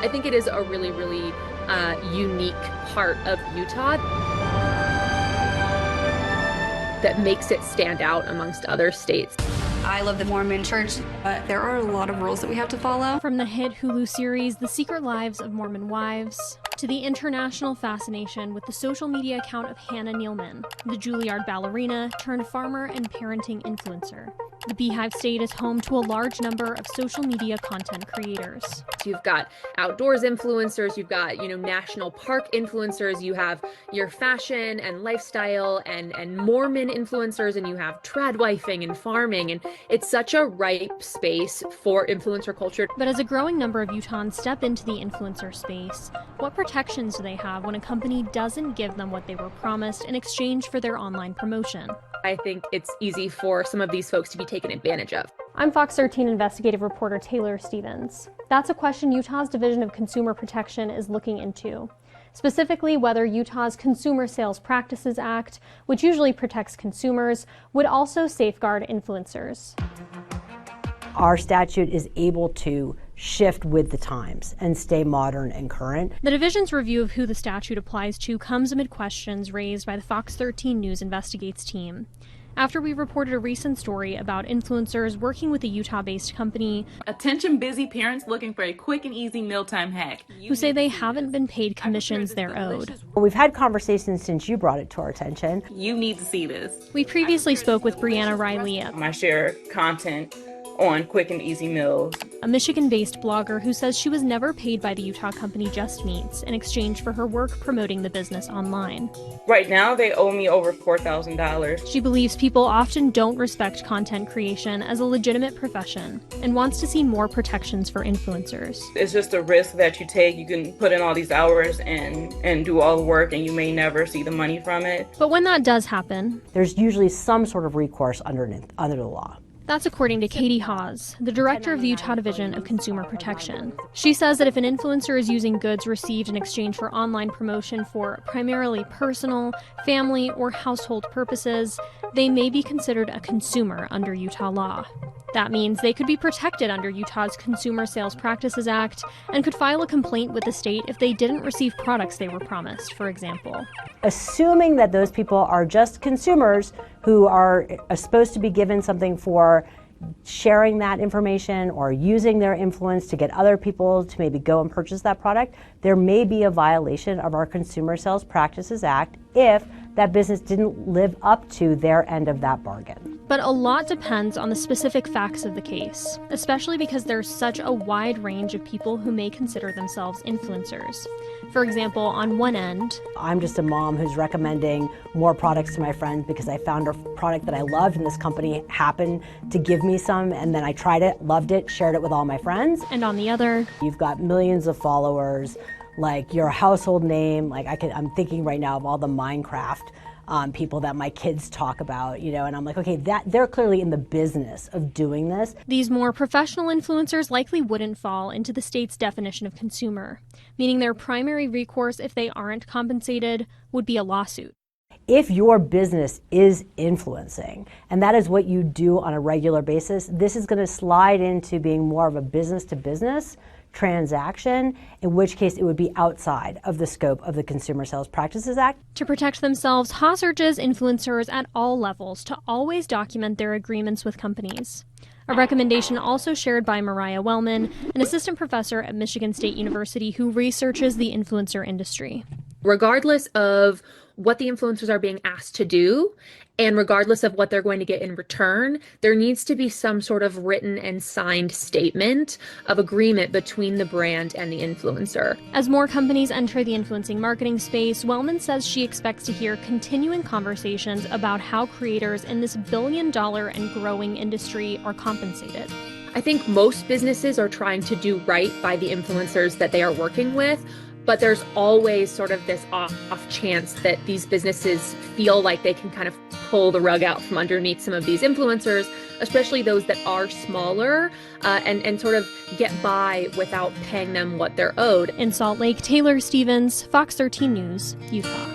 I think it is a really, really unique part of Utah that makes it stand out amongst other states. I love the Mormon church, but there are a lot of rules that we have to follow. From the hit Hulu series The Secret Lives of Mormon Wives, to the international fascination with the social media account of Hannah Nealman, the Juilliard ballerina turned farmer and parenting influencer. The Beehive State is home to a large number of social media content creators. You've got outdoors influencers, you've got, national park influencers, you have your fashion and lifestyle and Mormon influencers, and you have tradwifing and farming, and it's such a ripe space for influencer culture. But as a growing number of Utahns step into the influencer space, what protections do they have when a company doesn't give them what they were promised in exchange for their online promotion? I think it's easy for some of these folks to be taken advantage of. I'm Fox 13 investigative reporter Taylor Stevens. That's a question Utah's Division of Consumer Protection is looking into. Specifically, whether Utah's Consumer Sales Practices Act, which usually protects consumers, would also safeguard influencers. Our statute is able to shift with the times and stay modern and current. The division's review of who the statute applies to comes amid questions raised by the Fox 13 News Investigates team. After we reported a recent story about influencers working with a Utah-based company, attention busy parents looking for a quick and easy mealtime hack, who say they haven't been paid commissions they're owed. We've had conversations since you brought it to our attention. You need to see this. We previously spoke with Brianna Riley, I share content on quick and easy meals, a Michigan-based blogger who says she was never paid by the Utah company Just Meats in exchange for her work promoting the business online. Right now, they owe me over $4,000. She believes people often don't respect content creation as a legitimate profession and wants to see more protections for influencers. It's just a risk that you take. You can put in all these hours and do all the work, and you may never see the money from it. But when that does happen, there's usually some sort of recourse under the law. That's according to Katie Hawes, the director of the Utah Division of Consumer Protection. She says that if an influencer is using goods received in exchange for online promotion for primarily personal, family, or household purposes, they may be considered a consumer under Utah law. That means they could be protected under Utah's Consumer Sales Practices Act and could file a complaint with the state if they didn't receive products they were promised, for example. Assuming that those people are just consumers who are supposed to be given something for sharing that information or using their influence to get other people to maybe go and purchase that product, there may be a violation of our Consumer Sales Practices Act if that business didn't live up to their end of that bargain. But a lot depends on the specific facts of the case, especially because there's such a wide range of people who may consider themselves influencers. For example, on one end, I'm just a mom who's recommending more products to my friends because I found a product that I loved and this company happened to give me some, and then I tried it, loved it, shared it with all my friends. And on the other, you've got millions of followers, like you're a household name. Like I'm thinking right now of all the Minecraft people that my kids talk about, and I'm like, okay, they're clearly in the business of doing this. These more professional influencers likely wouldn't fall into the state's definition of consumer, meaning their primary recourse if they aren't compensated would be a lawsuit. If your business is influencing, and that is what you do on a regular basis, this is going to slide into being more of a business-to-business transaction, in which case it would be outside of the scope of the Consumer Sales Practices Act. To protect themselves, Haas urges influencers at all levels to always document their agreements with companies. A recommendation also shared by Mariah Wellman, an assistant professor at Michigan State University who researches the influencer industry. Regardless of what the influencers are being asked to do, and regardless of what they're going to get in return, there needs to be some sort of written and signed statement of agreement between the brand and the influencer. As more companies enter the influencing marketing space, Wellman says she expects to hear continuing conversations about how creators in this billion-dollar and growing industry are compensated. I think most businesses are trying to do right by the influencers that they are working with, but there's always sort of this off chance that these businesses feel like they can kind of pull the rug out from underneath some of these influencers, especially those that are smaller, and sort of get by without paying them what they're owed. In Salt Lake, Taylor Stevens, Fox 13 News, Utah.